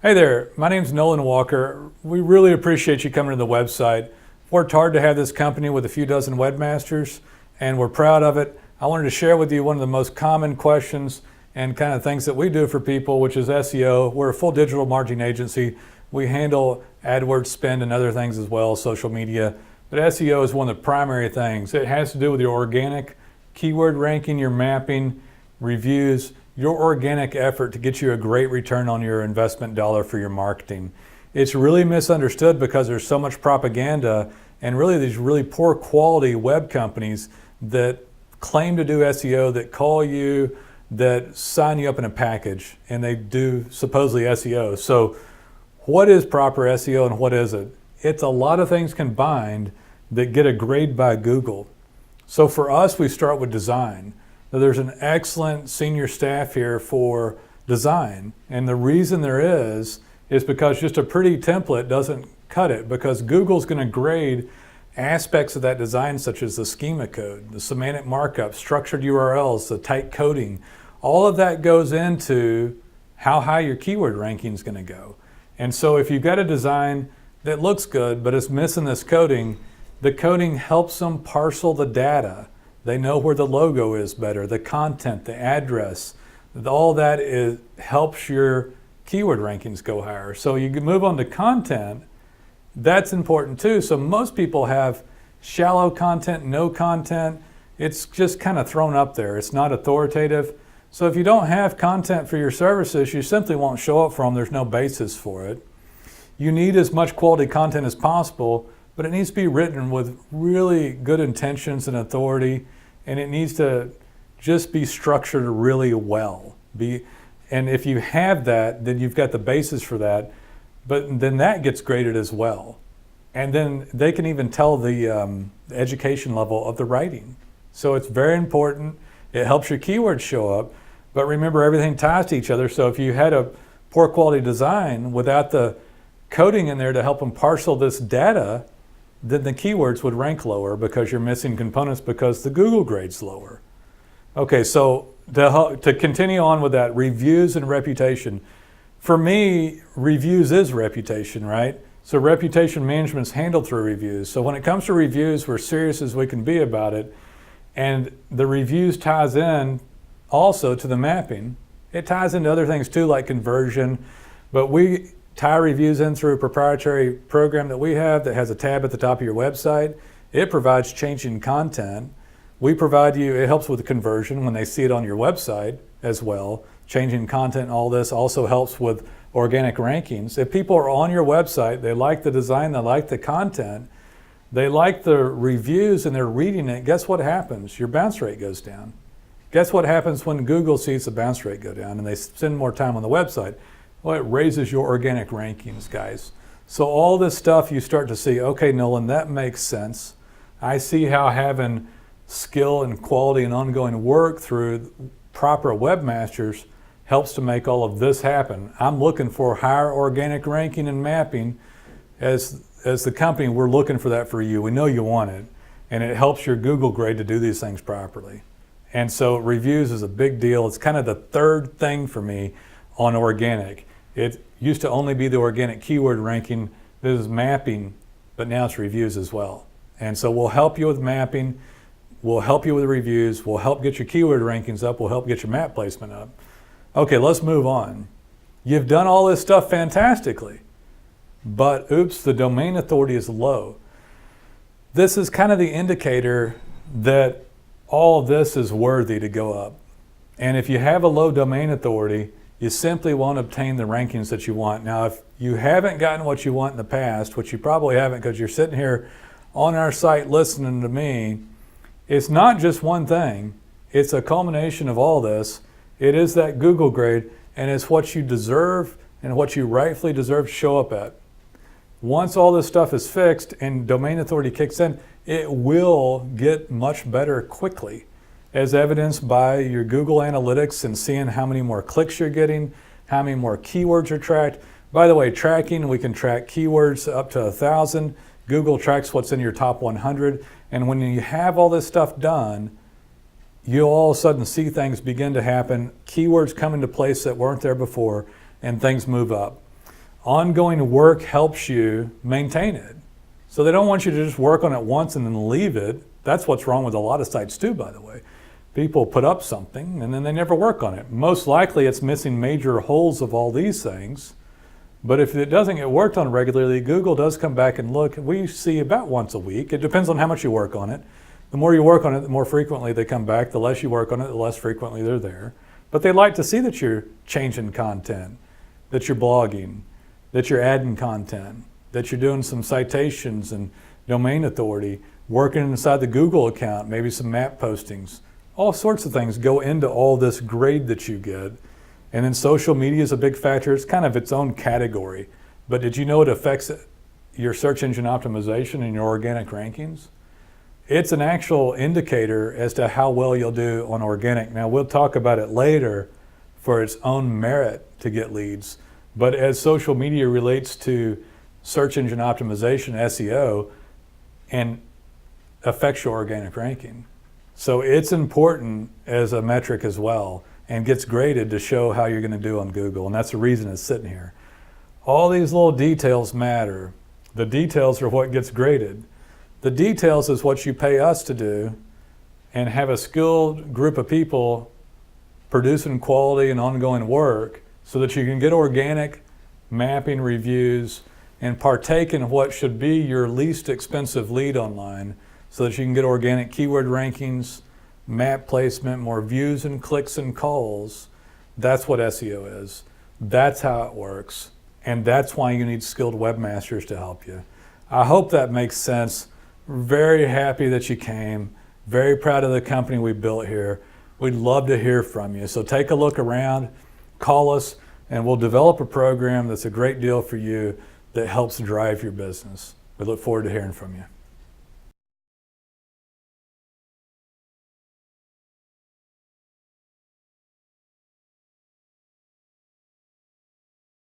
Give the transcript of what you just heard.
Hey there, my name's Nolan Walker. We really appreciate you coming to the website. Worked hard to have this company with a few dozen webmasters, and we're proud of it. I wanted to share with you one of the most common questions and kind of things that we do for people, which is SEO. We're a full digital marketing agency. We handle AdWords spend and other things as well, social media. But SEO is one of the primary things. It has to do with your organic keyword ranking, your mapping, reviews, your organic effort to get you a great return on your investment dollar for your marketing. It's really misunderstood because there's so much propaganda and really these really poor quality web companies that claim to do SEO, that call you, that sign you up in a package, and they do supposedly SEO. So what is proper SEO and what isn't? It's a lot of things combined that get a grade by Google. So for us, we start with design. Now, there's an excellent senior staff here for design, and the reason there is because just a pretty template doesn't cut it, because Google's going to grade aspects of that design such as the schema code, the semantic markup, structured URLs, the tight coding. All of that goes into how high your keyword ranking is going to go. And so if you've got a design that looks good but it's missing this coding, the coding helps them parcel the data. They know where the logo is better, the content, the address, all that helps your keyword rankings go higher. So you can move on to content. That's important too. So most people have shallow content, no content. It's just kind of thrown up there. It's not authoritative. So if you don't have content for your services, you simply won't show up for them. There's no basis for it. You need as much quality content as possible, but it needs to be written with really good intentions and authority, and it needs to just be structured really well. And if you have that, then you've got the basis for that, but then that gets graded as well. And then they can even tell the education level of the writing. So it's very important. It helps your keywords show up, but remember, everything ties to each other. So if you had a poor quality design without the coding in there to help them parcel this data, then the keywords would rank lower because you're missing components because the Google grade's lower. Okay, so to continue on with that, reviews and reputation. For me, reviews is reputation, right? So reputation management is handled through reviews. So when it comes to reviews, we're serious as we can be about it. And the reviews ties in also to the mapping. It ties into other things too, like conversion, but we tie reviews in through a proprietary program that we have that has a tab at the top of your website. It provides changing content. We provide you, it helps with the conversion when they see it on your website as well. Changing content and all this also helps with organic rankings. If people are on your website, they like the design, they like the content, they like the reviews and they're reading it, guess what happens? Your bounce rate goes down. Guess what happens when Google sees the bounce rate go down and they spend more time on the website? Well, it raises your organic rankings, guys. So all this stuff you start to see, okay, Nolan, that makes sense. I see how having skill and quality and ongoing work through proper webmasters helps to make all of this happen. I'm looking for higher organic ranking and mapping. As the company, we're looking for that for you. We know you want it, and it helps your Google grade to do these things properly. And so reviews is a big deal. It's kind of the third thing for me on organic. It used to only be the organic keyword ranking. This is mapping, but now it's reviews as well. And so we'll help you with mapping, we'll help you with reviews, we'll help get your keyword rankings up, we'll help get your map placement up. Okay, let's move on. You've done all this stuff fantastically, but oops, the domain authority is low. This is kind of the indicator that all of this is worthy to go up. And if you have a low domain authority, you simply won't obtain the rankings that you want. Now, if you haven't gotten what you want in the past, which you probably haven't because you're sitting here on our site listening to me, it's not just one thing. It's a culmination of all this. It is that Google grade, and it's what you deserve and what you rightfully deserve to show up at. Once all this stuff is fixed and domain authority kicks in, it will get much better quickly, as evidenced by your Google Analytics and seeing how many more clicks you're getting, how many more keywords are tracked. By the way, tracking, we can track keywords up to 1,000. Google tracks what's in your top 100. And when you have all this stuff done, you'll all of a sudden see things begin to happen, keywords come into place that weren't there before, and things move up. Ongoing work helps you maintain it. So they don't want you to just work on it once and then leave it. That's what's wrong with a lot of sites too, by the way. People put up something and then they never work on it. Most likely it's missing major holes of all these things. But if it doesn't get worked on regularly, Google does come back and look. We see about once a week. It depends on how much you work on it. The more you work on it, the more frequently they come back. The less you work on it, the less frequently they're there. But they like to see that you're changing content, that you're blogging, that you're adding content, that you're doing some citations and domain authority, working inside the Google account, maybe some map postings. All sorts of things go into all this grade that you get. And then social media is a big factor. It's kind of its own category. But did you know it affects your search engine optimization and your organic rankings? It's an actual indicator as to how well you'll do on organic. Now, we'll talk about it later for its own merit to get leads. But as social media relates to search engine optimization, SEO, and affects your organic ranking. So it's important as a metric as well, and gets graded to show how you're going to do on Google. And that's the reason it's sitting here. All these little details matter. The details are what gets graded. The details is what you pay us to do and have a skilled group of people producing quality and ongoing work so that you can get organic mapping reviews and partake in what should be your least expensive lead online so that you can get organic keyword rankings, map placement, more views and clicks and calls. That's what SEO is. That's how it works. And that's why you need skilled webmasters to help you. I hope that makes sense. Very happy that you came. Very proud of the company we built here. We'd love to hear from you. So take a look around, call us, and we'll develop a program that's a great deal for you that helps drive your business. We look forward to hearing from you.